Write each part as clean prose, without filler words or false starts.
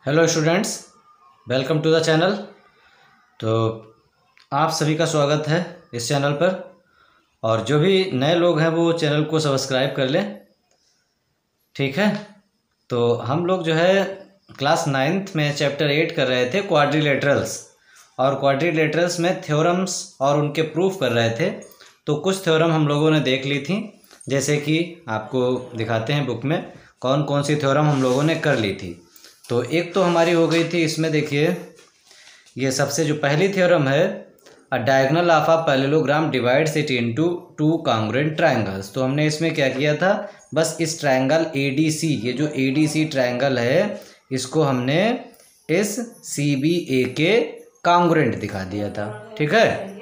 Hello students, welcome to the channel. तो आप सभी का स्वागत है इस चैनल पर। और जो भी नए लोग हैं वो चैनल को सब्सक्राइब कर लें, ठीक है। तो हम लोग जो है क्लास 9th में चैप्टर 8 कर रहे थे क्वाड्रिलेटरल्स, और क्वाड्रिलेटरल्स में थ्योरम्स और उनके प्रूफ कर रहे थे। तो कुछ थ्योरम हम लोगों ने देख ली थी, जैसे कि आपको दिखाते हैं बुक में कौन कौन सी थ्योरम हम लोगों ने कर ली थी। तो एक तो हमारी हो गई थी, इसमें देखिए ये सबसे जो पहली थ्योरम है, अ diagonal of a parallelogram divides it into two congruent triangles. तो हमने इसमें क्या किया था, बस इस ट्रायंगल ADC, ये जो ADC ट्रायंगल है, इसको हमने इस CBA के कॉन्ग्रुएंट दिखा दिया था, ठीक है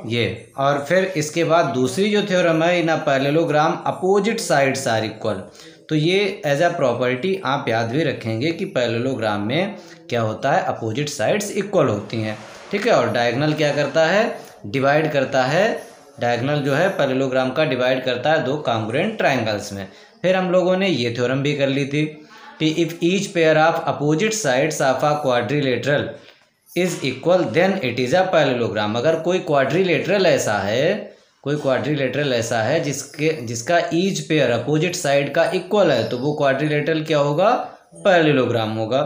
ये। और फिर इसके बाद दूसरी जो थ्योरम है, in a parallelogram opposite sides are equal. तो ये एज अ प्रॉपर्टी आप याद भी रखेंगे कि पैरेललोग्राम में क्या होता है, अपोजिट साइड्स इक्वल होती हैं, ठीक है। और डायगोनल क्या करता है, डिवाइड करता है। डायगोनल जो है पैरेललोग्राम का डिवाइड करता है दो कॉन्ग्रुएंट ट्रायंगल्स में। फिर हम लोगों ने ये थ्योरम भी कर ली थी कि if each pair of opposite sides of a quadrilateral is equal then it is a parallelogram. अगर कोई क्वाड्रिलेटरल ऐसा है, कोई क्वाड्रिलेटरल ऐसा है जिसका ईच पेयर अपोजिट साइड का इक्वल है, तो वो क्वाड्रिलेटरल क्या होगा, पैरेललोग्राम होगा।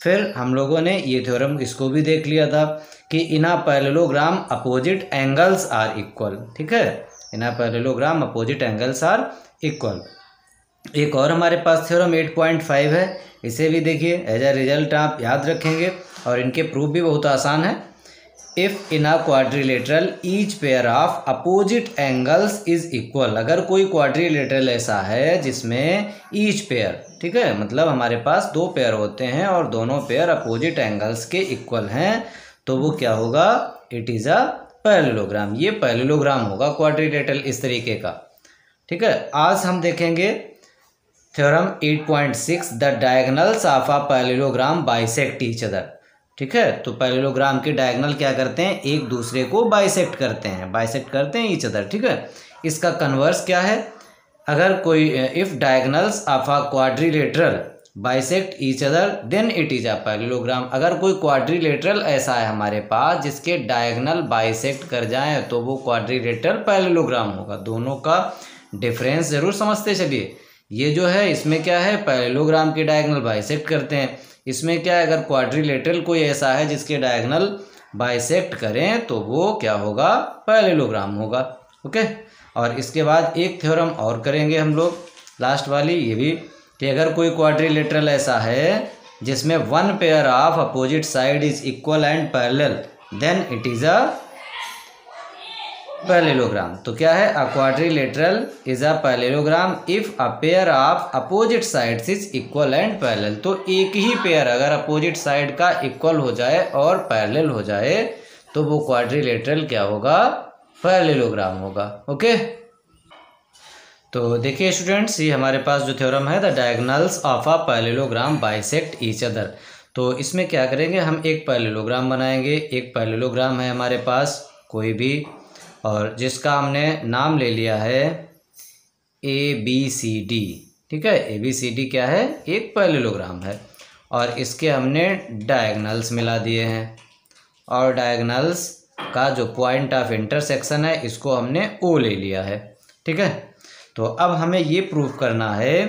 फिर हम लोगों ने ये थ्योरम इसको भी देख लिया था कि in a parallelogram opposite angles are equal, ठीक है। In a parallelogram opposite angles are equal. एक और हमारे पास थ्योरम 8.5 है, इसे भी देखिए एज ए रिजल्ट आप याद रखेंगे, और इनके प्रूफ भी बहुत आसान है। If in a quadrilateral each pair of opposite angles is equal. अगर कोई क्वाड्रिलेटरल ऐसा है जिसमें ईच पेयर, ठीक है, मतलब हमारे पास दो पेयर होते हैं और दोनों पेयर अपोजिट एंगल्स के इक्वल हैं, तो वो क्या होगा, इट इज़ अ पैरेललोग्राम। ये पैरेललोग्राम होगा क्वाड्रिलेटरल इस तरीके का, ठीक है। आज हम देखेंगे theorem 8.6, the diagonals of a parallelogram bisect each other, ठीक है। तो पैरेललोग्राम के डायगोनल क्या करते हैं, एक दूसरे को बाइसेक्ट करते हैं ईच अदर, ठीक है। इसका कन्वर्स क्या है, अगर कोई if diagonals of a quadrilateral bisect each other than it is a parallelogram. अगर कोई क्वाड्रिलेटरल ऐसा है हमारे पास जिसके डायगोनल बाइसेक्ट कर जाएं, तो वो क्वाड्रिलेटरल पैरेललोग्राम होगा। दोनों का डिफरेंस जरूर समझते चलिए। ये जो है इसमें क्या है, पैरेललोग्राम के डायगोनल बाइसेक्ट करते हैं, इसमें क्या है, अगर क्वाड्रिलेटरल कोई ऐसा है जिसके डायगोनल बाइसेक्ट करें, तो वो क्या होगा, पैरेललोग्राम होगा, ओके। और इसके बाद एक थ्योरम और करेंगे हम लोग, लास्ट वाली, ये भी कि अगर कोई क्वाड्रिलेटरल ऐसा है जिसमें one pair of opposite side is equal and parallel, then it is a parallelogram. तो क्या है, a quadrilateral is a parallelogram if a pair of opposite sides is equal and parallel. तो एक ही पेयर अगर अपोजिट साइड का equal हो जाए और पैरेलल हो जाए, तो वो क्वाड्रिलेटरल क्या होगा, पैरेललोग्राम होगा, ओके। तो देखिए स्टूडेंट्स, ये हमारे पास जो थ्योरम है, the diagonals of a parallelogram bisect each other. तो इसमें क्या करेंगे, हम एक पैरेललोग्राम बनाएंगे। एक पैरेललोग्राम है हमारे पास कोई भी, और जिसका हमने नाम ले लिया है ABCD, ठीक है। ABCD क्या है, एक पैरेललोग्राम है, और इसके हमने डायगोनल्स मिला दिए हैं, और डायगोनल्स का जो पॉइंट ऑफ इंटरसेक्शन है, इसको हमने O ले लिया है, ठीक है। तो अब हमें ये प्रूफ करना है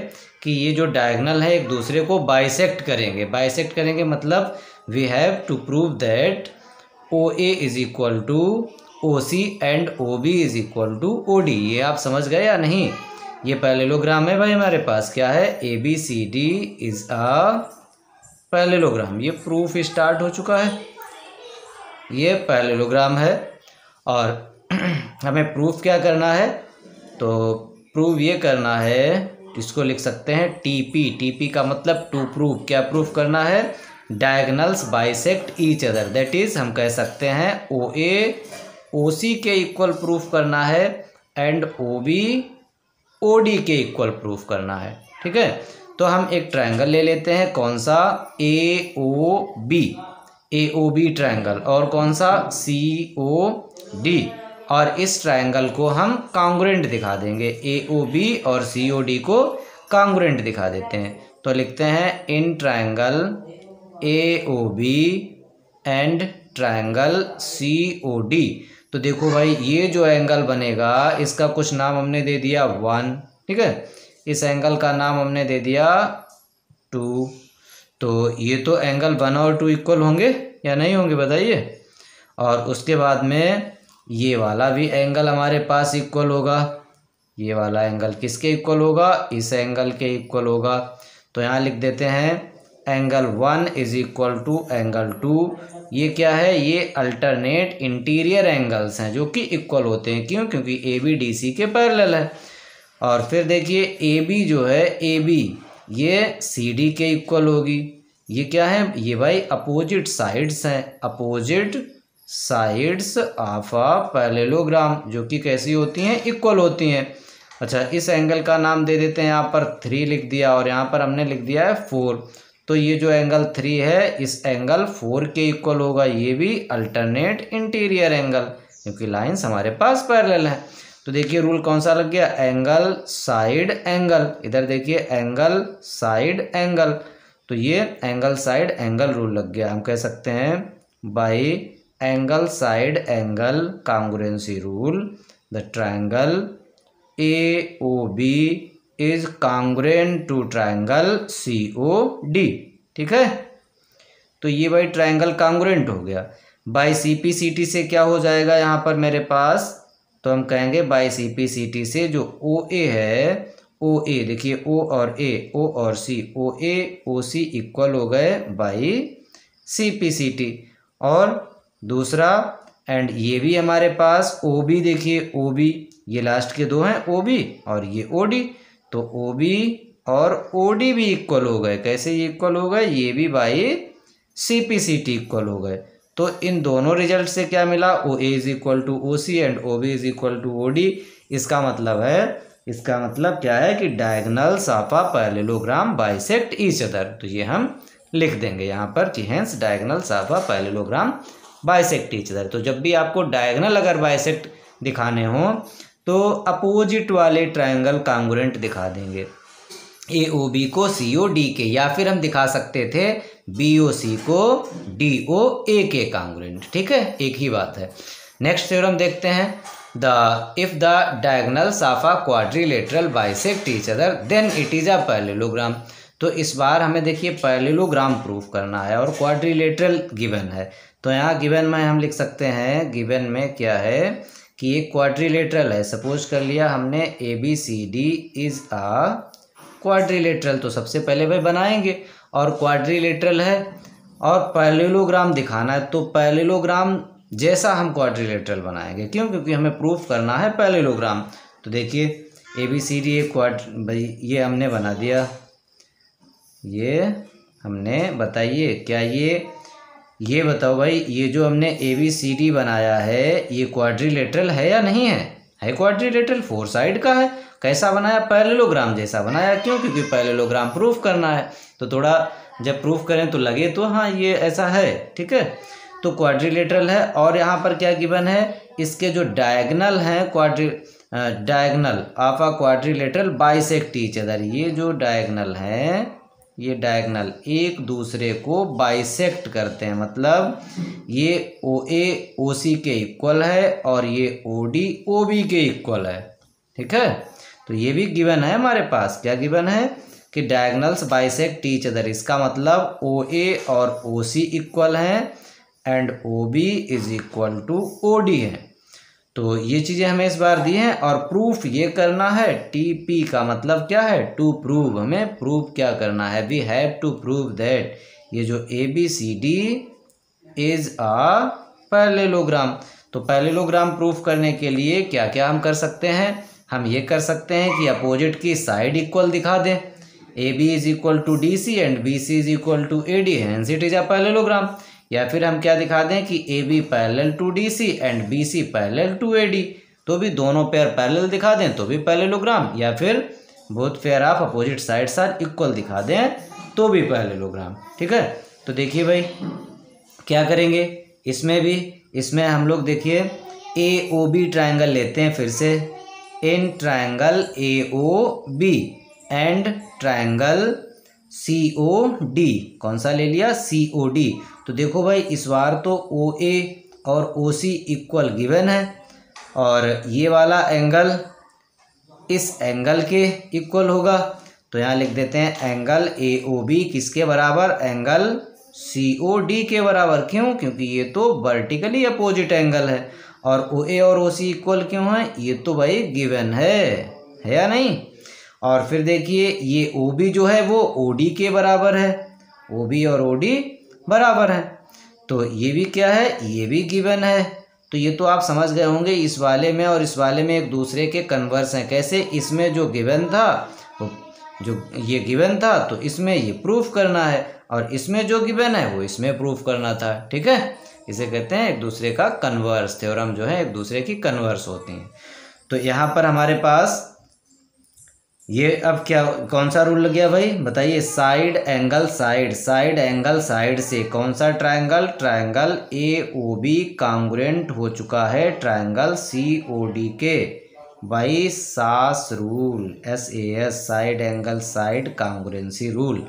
कि ये जो डायगोनल है एक दूसरे को बाइसेक्ट करेंगे मतलब we have to prove that OA is equal to OC and OB is equal to OD। ये आप समझ गए या नहीं। ये पैरेललोग्राम है भाई, हमारे पास क्या है, ABCD इज अ पैरेललोग्राम। ये प्रूफ स्टार्ट हो चुका है, ये पैरेललोग्राम है। और हमें प्रूफ क्या करना है, तो प्रूव ये करना है, इसको लिख सकते हैं TP का मतलब टू प्रूव। क्या प्रूफ करना है, diagonals bisect each other, that is हम कह सकते हैं OA OC के इक्वल प्रूफ करना है एंड OB OD के इक्वल प्रूफ करना है, ठीक है। तो हम एक ट्रायंगल ले लेते हैं, कौन सा, AOB ट्रायंगल, और कौन सा, COD। और इस ट्रायंगल को हम कॉन्ग्रुएंट दिखा देंगे, AOB और COD को कॉन्ग्रुएंट दिखा देते हैं। तो लिखते हैं in triangle AOB and triangle COD। तो देखो भाई ये जो एंगल बनेगा इसका कुछ नाम हमने दे दिया 1, ठीक है। इस एंगल का नाम हमने दे दिया 2। तो ये तो एंगल 1 और 2 इक्वल होंगे या नहीं होंगे बताइए। और उसके बाद में ये वाला भी एंगल हमारे पास इक्वल होगा। ये वाला एंगल किसके इक्वल होगा? इस एंगल के इक्वल होगा। तो यहाँ लिख देते हैं angle 1 is equal to angle 2। ये क्या है? ये अल्टरनेट इंटीरियर एंगल्स हैं जो कि इक्वल होते हैं। क्यों? क्योंकि AB DC के पैरेलल है। और फिर देखिए AB जो है AB ये CD के इक्वल होगी। ये क्या है? ये भाई अपोजिट साइड्स हैं, opposite sides of a parallelogram, जो कि कैसी होती हैं? इक्वल होती हैं। अच्छा, इस एंगल का नाम दे देते हैं, यहाँ पर 3 लिख दिया और यहाँ पर हमने लिख दिया है 4। तो ये जो एंगल 3 है इस एंगल 4 के इक्वल होगा। ये भी अल्टरनेट इंटीरियर एंगल, क्योंकि लाइंस हमारे पास पैरेलल है। तो देखिए रूल कौन सा लग गया? Angle side angle. इधर देखिए एंगल साइड एंगल। तो ये एंगल साइड एंगल रूल लग गया। हम कह सकते हैं by angle side angle congruency rule the triangle AOB is congruent to triangle COD। ठीक है, तो ये भाई ट्रायंगल कांग्रुएंट हो गया। बाई CPCT से क्या हो जाएगा यहाँ पर मेरे पास? तो हम कहेंगे बाई CPCT से जो OA है, OA देखिए O और A, O और C, OA OC इक्वल हो गए बाई CPCT। और दूसरा एंड ये भी हमारे पास OB, देखिए OB ये लास्ट के दो हैं OB और ये OD। तो OB और OD भी इक्वल हो गए। कैसे ये इक्वल हो गए? ये भी बाई CPCT इक्वल हो गए। तो इन दोनों रिजल्ट से क्या मिला? OA is equal to OC and OB is equal to OD। इसका मतलब क्या है कि diagonals of a parallelogram bisect each other. तो ये हम लिख देंगे यहाँ पर कि hence diagonals of a parallelogram bisect each other. तो जब भी आपको डायगोनल अगर बाइसेक्ट दिखाने हो तो अपोजिट वाले ट्रायंगल कांग्रुएंट दिखा देंगे, AOB को COD के, या फिर हम दिखा सकते थे BOC को DOA के कांग्रुएंट। ठीक है, एक ही बात है। नेक्स्ट थ्योरम देखते हैं। If the diagonals of a quadrilateral bisect each other than it is a parallelogram. तो इस बार हमें देखिए पैरेललोग्राम प्रूफ करना है और क्वाड्रिलेटरल गिवन है। तो यहाँ गिवन में हम लिख सकते हैं, गिवन में क्या है कि एक क्वाड्रिलेटरल है। सपोज कर लिया हमने ABCD इज अ क्वाड्रिलेटरल। तो सबसे पहले भाई बनाएंगे, और क्वाड्रिलेटरल है और पैरेललोग्राम दिखाना है। तो पैरेललोग्राम जैसा हम क्वाड्रिलेटरल बनाएंगे। क्यों? क्योंकि हमें प्रूफ करना है पैरेललोग्राम। तो देखिए ABCD एक भाई ये हमने बना दिया। ये हमने बताइए क्या ये बताओ भाई, ये जो हमने ABCD बनाया है ये क्वाड्रिलेटरल है या नहीं है? है क्वाड्रिलेटरल, 4 साइड का है। कैसा बनाया? पैरेललोग्राम जैसा बनाया। क्यों? क्योंकि पैरेललोग्राम प्रूफ करना है। तो थोड़ा जब प्रूफ करें तो लगे तो हाँ ये ऐसा है। ठीक है, तो क्वाड्रिलेटरल है। और यहाँ पर क्या गिवन है? इसके जो डायगोनल हैं diagonal of a quadrilateral bisect each other. ये जो डायगोनल हैं, ये डायगोनल एक दूसरे को बाइसेक्ट करते हैं। मतलब ये OA OC के इक्वल है और ये OD OB के इक्वल है। ठीक है, तो ये भी गिवन है हमारे पास। क्या गिवन है? कि डायगोनल्स बाइसेक्ट ईच अदर। इसका मतलब OA और OC इक्वल हैं and OB is equal to OD है। तो ये चीज़ें हमें इस बार दी हैं और प्रूफ ये करना है। TP का मतलब क्या है? To prove. हमें प्रूव क्या करना है? We have to prove that ये जो ABCD इज अ पैरेललोग्राम। तो पैरेललोग्राम प्रूफ करने के लिए क्या क्या हम कर सकते हैं? हम ये कर सकते हैं कि अपोजिट की साइड इक्वल दिखा दें। AB is equal to DC and BC is equal to AD, hence it is a parallelogram. या फिर हम क्या दिखा दें कि AB parallel to DC and BC parallel to AD, तो भी दोनों पेयर पैरेलल दिखा दें तो भी पैरेललोग्राम। या फिर both pair of opposite sides are equal दिखा दें तो भी पैरेललोग्राम। ठीक है, तो देखिए भाई क्या करेंगे इसमें हम लोग देखिए AOB ट्रायंगल लेते हैं फिर से। In triangle AOB and triangle COD, कौन सा ले लिया, COD। तो देखो भाई इस बार तो OA और OC इक्वल गिवन है, और ये वाला एंगल इस एंगल के इक्वल होगा। तो यहाँ लिख देते हैं एंगल AOB किसके बराबर, एंगल COD के बराबर। क्यों, क्योंकि ये तो वर्टिकली अपोजिट एंगल है। और OA और OC इक्वल क्यों है, ये तो भाई गिवन है या नहीं। और फिर देखिए ये OB जो है वो OD के बराबर है, OB और OD बराबर है। तो ये भी क्या है, ये भी गिवन है। तो ये तो आप समझ गए होंगे इस वाले में और इस वाले में एक दूसरे के कन्वर्स हैं। कैसे, इसमें जो गिवन था वो, जो ये गिवन था तो इसमें ये प्रूफ करना है, और इसमें जो गिवन है वो इसमें प्रूफ करना था। ठीक है, इसे कहते हैं एक दूसरे का कन्वर्स। थ्योरम जो है एक दूसरे की कन्वर्स होती हैं। तो यहाँ पर हमारे पास ये अब क्या, कौन सा रूल लग गया भाई बताइए, side angle side, side angle side से कौन सा ट्रायंगल, ट्रायंगल AOB कांग्रुएंट हो चुका है ट्रायंगल COD के, by SAS rule, SAS side angle side congruency rule.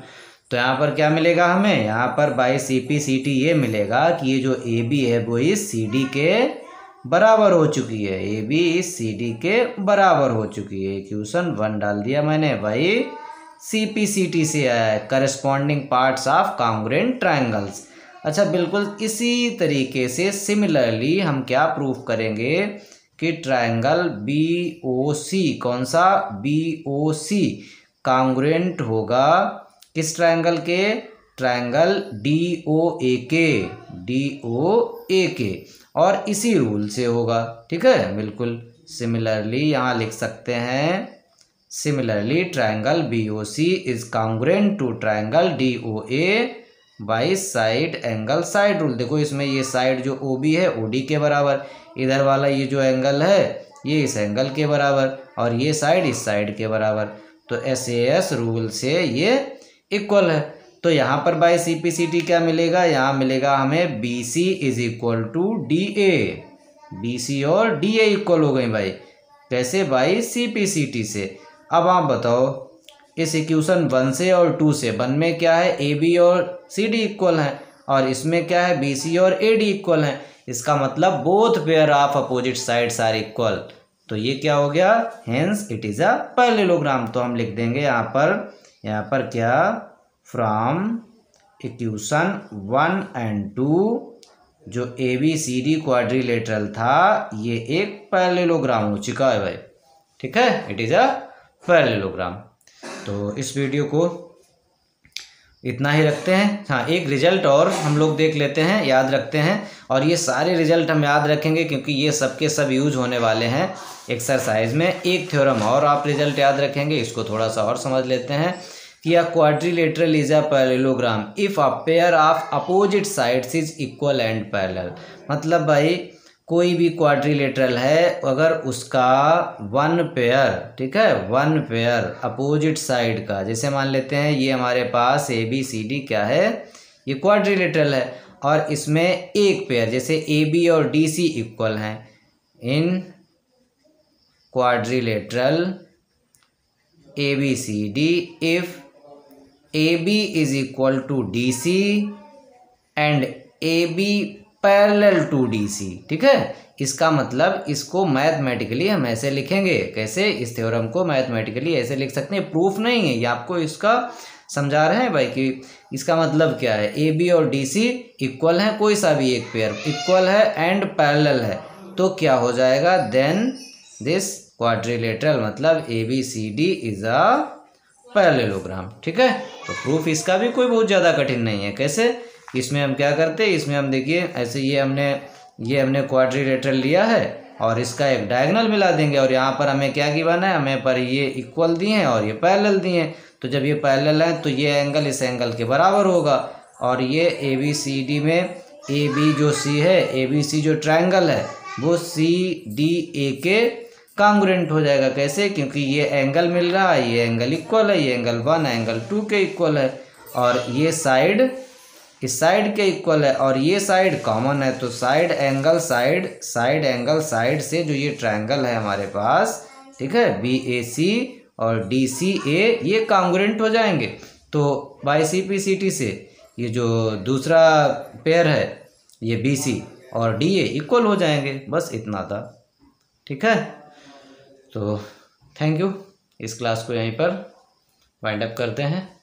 तो यहाँ पर क्या मिलेगा हमें, यहाँ पर बाई CPCT ये मिलेगा कि ये जो AB है वो इस CD के बराबर हो चुकी है, AB इस CD के बराबर हो चुकी है। इक्वेशन 1 डाल दिया मैंने, भाई CPCT से आया है, corresponding parts of congruent triangles. अच्छा, बिल्कुल इसी तरीके से सिमिलरली हम क्या प्रूफ करेंगे कि ट्रायंगल BOC, कौन सा, BOC कांग्रुएंट होगा किस ट्रायंगल के, ट्रायंगल DOA के, DOA के, और इसी रूल से होगा। ठीक है, बिल्कुल सिमिलरली यहाँ लिख सकते हैं, similarly triangle BOC is congruent to triangle DOA by side angle side rule. देखो इसमें ये साइड जो OB है OD के बराबर, इधर वाला ये जो एंगल है ये इस एंगल के बराबर, और ये साइड इस साइड के बराबर। तो SAS रूल से ये इक्वल है। तो यहाँ पर बाय CPCT क्या मिलेगा, यहाँ मिलेगा हमें BC is equal to DA, BC और DA इक्वल हो गई भाई। कैसे, बाई CPCT से। अब आप बताओ इस इक्वेशन 1 से और 2 से, 1 में क्या है, AB और CD इक्वल हैं, और इसमें क्या है, BC और AD इक्वल हैं। इसका मतलब both pair of opposite sides are equal. तो ये क्या हो गया, hence it is a parallelogram. तो हम लिख देंगे यहाँ पर क्या, फ्रॉम इक्वेशन 1 and 2 जो ABCD क्वाड्रिलेटरल था ये एक पैरेललोग्राम हो चुका है भाई। ठीक है, इट इज अ पैरेललोग्राम। तो इस वीडियो को इतना ही रखते हैं। हाँ, एक रिजल्ट और हम लोग देख लेते हैं, याद रखते हैं, और ये सारे रिजल्ट हम याद रखेंगे क्योंकि ये सब के सब यूज होने वाले हैं एक्सरसाइज में। एक थ्योरम और आप रिजल्ट याद रखेंगे, इसको थोड़ा सा और समझ लेते हैं कि अ quadrilateral is a parallelogram if a pair of opposite sides is equal and parallel. मतलब भाई कोई भी क्वाड्रिलेटरल है अगर उसका वन पेयर, ठीक है, वन पेयर अपोजिट साइड का, जैसे मान लेते हैं ये हमारे पास ABCD क्या है, ये क्वाड्रिलेटरल है, और इसमें एक पेयर जैसे AB और DC इक्वल हैं in quadrilateral ABCD if AB is equal to DC and AB parallel to DC। ठीक है, इसका मतलब इसको मैथमेटिकली हम ऐसे लिखेंगे। कैसे, इस थ्योरम को मैथमेटिकली ऐसे लिख सकते हैं, प्रूफ नहीं है ये, आपको इसका समझा रहे हैं भाई कि इसका मतलब क्या है, AB और DC इक्वल है, कोई सा भी एक पेयर इक्वल है एंड पैरेलल है, तो क्या हो जाएगा, देन दिस क्वाड्रिलेटरल मतलब ABCD इज अ पैरेललोग्राम। ठीक है, तो प्रूफ इसका भी कोई बहुत ज़्यादा कठिन नहीं है। कैसे, इसमें हम क्या करते हैं, इसमें हम देखिए ऐसे ये हमने क्वाड्रिलेटरल लिया है और इसका एक डायगोनल मिला देंगे, और यहाँ पर हमें क्या गिवन है, हमें पर ये इक्वल दिए हैं और ये पैरेलल दिए हैं। तो जब ये पैरेलल है तो ये एंगल इस एंगल के बराबर होगा, और ये ABCD में AB जो C है, ABC जो ट्रायंगल है वो CDA के कांग्रुएंट हो जाएगा। कैसे, क्योंकि ये एंगल मिल रहा है, ये एंगल इक्वल है, ये एंगल 1 एंगल 2 के इक्वल है, और ये साइड इस साइड के इक्वल है, और ये साइड कॉमन है। तो साइड एंगल साइड से जो ये ट्रायंगल है हमारे पास, ठीक है, BAC और DCA ये कांग्रुएंट हो जाएंगे। तो बाय CPCT से ये जो दूसरा पेयर है ये BC और DA इक्वल हो जाएंगे, बस इतना था। ठीक है, तो थैंक यू। इस क्लास को यहीं पर वाइंड अप करते हैं।